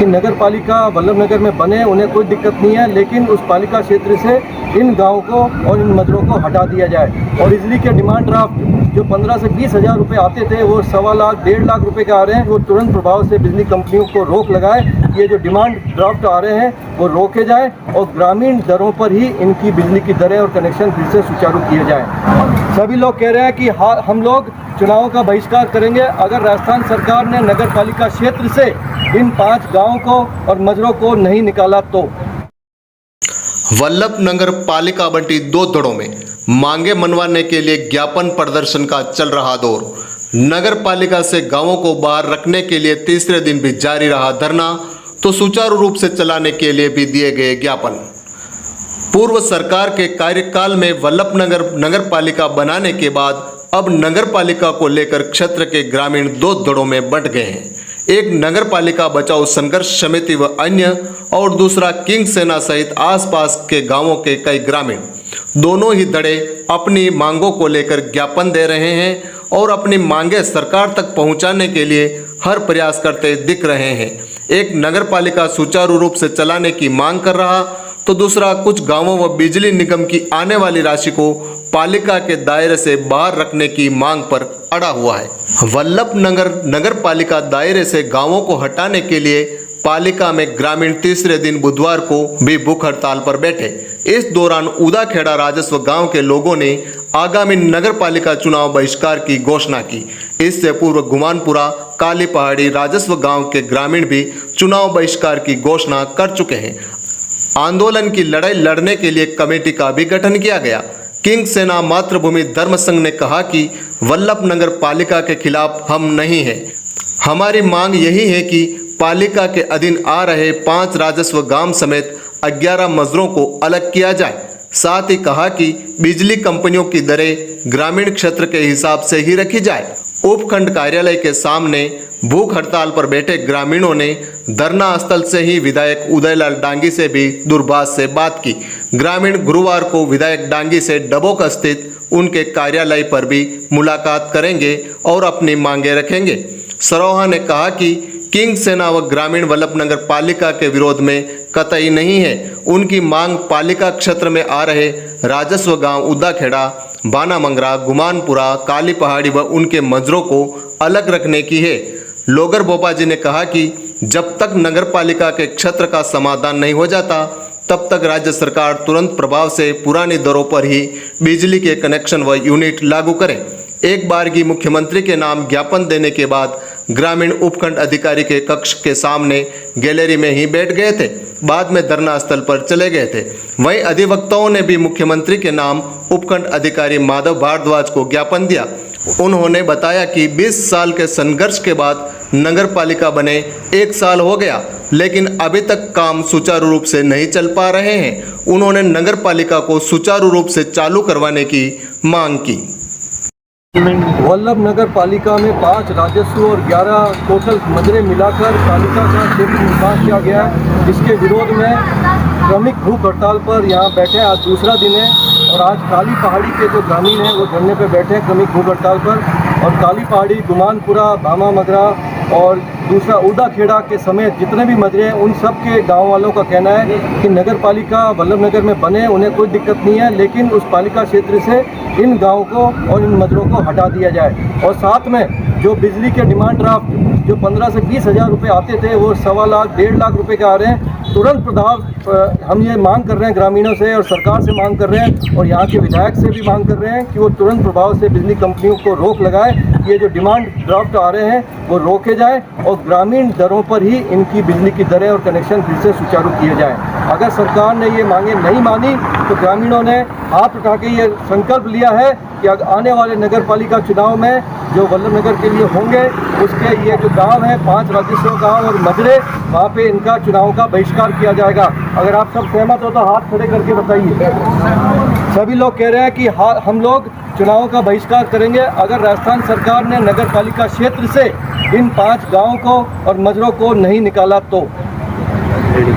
कि नगर पालिका वल्लभ नगर में बने, उन्हें कोई दिक्कत नहीं है, लेकिन उस पालिका क्षेत्र से इन गाँव को और इन मजरों को हटा दिया जाए। और बिजली के डिमांड ड्राफ्ट जो 15 से 20 हज़ार रुपये आते थे वो 1.25 लाख 1.5 लाख रुपए के आ रहे हैं। वो तुरंत प्रभाव से बिजली कंपनियों को रोक लगाए, ये जो डिमांड ड्राफ्ट आ रहे हैं वो रोके जाए और ग्रामीण दरों पर ही इनकी बिजली की दरें और कनेक्शन फिर से सुचारू किए जाएँ। सभी लोग कह रहे हैं कि हम लोग चुनावों का बहिष्कार करेंगे अगर राजस्थान सरकार ने नगर पालिका क्षेत्र से इन 5 गाँवों को और मजरों को नहीं निकाला तो। वल्लभ नगर पालिका बंटी 2 दड़ों में मांगे मनवाने के लिए ज्ञापन प्रदर्शन का चल रहा दौर। नगर पालिका से गांवों को बाहर रखने के लिए तीसरे दिन भी जारी रहा धरना, तो सुचारू रूप से चलाने के लिए भी दिए गए ज्ञापन। पूर्व सरकार के कार्यकाल में वल्लभ नगर पालिका बनाने के बाद अब नगर पालिका को लेकर क्षेत्र के ग्रामीण 2 दड़ों में बंट गए हैं। एक नगर पालिका बचाओ संघर्ष समिति व अन्य, और दूसरा किंग सेना सहित आसपास के गांवों के कई ग्रामीण। दोनों ही दड़े अपनी मांगों को लेकर ज्ञापन दे रहे हैं और अपनी मांगे सरकार तक पहुंचाने के लिए हर प्रयास करते दिख रहे हैं। एक नगर पालिका सुचारू रूप से चलाने की मांग कर रहा, तो दूसरा कुछ गांवों व बिजली निगम की आने वाली राशि को पालिका के दायरे से बाहर रखने की मांग पर अड़ा हुआ है। वल्लभ नगर पालिका दायरे से गांवों को हटाने के लिए पालिका में ग्रामीण तीसरे दिन बुधवार को भी भूख हड़ताल पर बैठे। इस दौरान उदाखेड़ा राजस्व गांव के लोगों ने आगामी नगर पालिका चुनाव बहिष्कार की घोषणा की। इससे पूर्व गुमानपुरा काली पहाड़ी राजस्व गांव के ग्रामीण भी चुनाव बहिष्कार की घोषणा कर चुके हैं। आंदोलन की लड़ाई लड़ने के लिए कमेटी का भी गठन किया गया। किंग सेना मातृभूमि धर्म संघ ने कहा कि वल्लभ नगर पालिका के खिलाफ हम नहीं हैं। हमारी मांग यही है कि पालिका के अधीन आ रहे 5 राजस्व गांव समेत 11 मजरों को अलग किया जाए। साथ ही कहा कि बिजली कंपनियों की दरें ग्रामीण क्षेत्र के हिसाब से ही रखी जाए। उपखंड कार्यालय के सामने भूख हड़ताल पर बैठे ग्रामीणों ने धरना स्थल से ही विधायक उदयलाल डांगी से भी दूरभाष से बात की। ग्रामीण गुरुवार को विधायक डांगी से डबोक स्थित उनके कार्यालय पर भी मुलाकात करेंगे और अपनी मांगे रखेंगे। सरोहा ने कहा कि किंग सेना व ग्रामीण वल्लभ नगर पालिका के विरोध में कतई नहीं है। उनकी मांग पालिका क्षेत्र में आ रहे राजस्व गांव उदाखेड़ा, बानामंगरा, गुमानपुरा, काली पहाड़ी व उनके मजरों को अलग रखने की है। लोगर बोपाजी ने कहा कि जब तक नगर पालिका के क्षेत्र का समाधान नहीं हो जाता तब तक राज्य सरकार तुरंत प्रभाव से पुरानी दरों पर ही बिजली के कनेक्शन व यूनिट लागू करे। एक बार की मुख्यमंत्री के नाम ज्ञापन देने के बाद ग्रामीण उपखंड अधिकारी के कक्ष के सामने गैलरी में ही बैठ गए थे। बाद में धरना स्थल पर चले गए थे। वहीं अधिवक्ताओं ने भी मुख्यमंत्री के नाम उपखंड अधिकारी माधव भारद्वाज को ज्ञापन दिया। उन्होंने बताया कि 20 साल के संघर्ष के बाद नगर पालिका बने 1 साल हो गया, लेकिन अभी तक काम सुचारू रूप से नहीं चल पा रहे हैं। उन्होंने नगर पालिका को सुचारू रूप से चालू करवाने की मांग की। वल्लभ नगर पालिका में 5 राजस्व और 11 टोटल मजरे मिलाकर पालिका का क्षेत्र निर्माण किया गया है, जिसके विरोध में क्रमिक भूख हड़ताल पर यहाँ बैठे। आज दूसरा दिन है और आज काली पहाड़ी के जो ग्रामीण हैं वो धरने पे बैठे हैं क्रमिक भूख हड़ताल पर। और काली पहाड़ी, गुमानपुरा, बानामंगरा और दूसरा उदाखेड़ा के समेत जितने भी मजरे हैं उन सब के गाँव वालों का कहना है कि नगर पालिका वल्लभ नगर में बने, उन्हें कोई दिक्कत नहीं है, लेकिन उस पालिका क्षेत्र से इन गाँव को और इन मजरों को हटा दिया जाए। और साथ में जो बिजली के डिमांड ड्राफ्ट जो 15 से 20 हज़ार रुपये आते थे वो 1.25 लाख 1.5 लाख रुपए के आ रहे हैं। तुरंत प्रभाव हम ये मांग कर रहे हैं ग्रामीणों से और सरकार से मांग कर रहे हैं और यहाँ के विधायक से भी मांग कर रहे हैं कि वो तुरंत प्रभाव से बिजली कंपनियों को रोक लगाए। ये जो डिमांड ड्राफ्ट आ रहे हैं वो रोके जाए और ग्रामीण दरों पर ही इनकी बिजली की दरें और कनेक्शन फिर से सुचारू किए जाएँ। अगर सरकार ने ये मांगे नहीं मानी तो ग्रामीणों ने हाथ उठा के ये संकल्प लिया है कि आने वाले नगर पालिका चुनाव में जो वल्लभ नगर के लिए होंगे उसके ये जो गांव है 5 राजस्व गांव और मजरे, वहाँ पे इनका चुनाव का बहिष्कार किया जाएगा। अगर आप सब सहमत हो तो हाथ खड़े करके बताइए। सभी लोग कह रहे हैं कि हम लोग चुनाव का बहिष्कार करेंगे अगर राजस्थान सरकार ने नगर पालिका क्षेत्र से इन 5 गाँव को और मजरों को नहीं निकाला तो।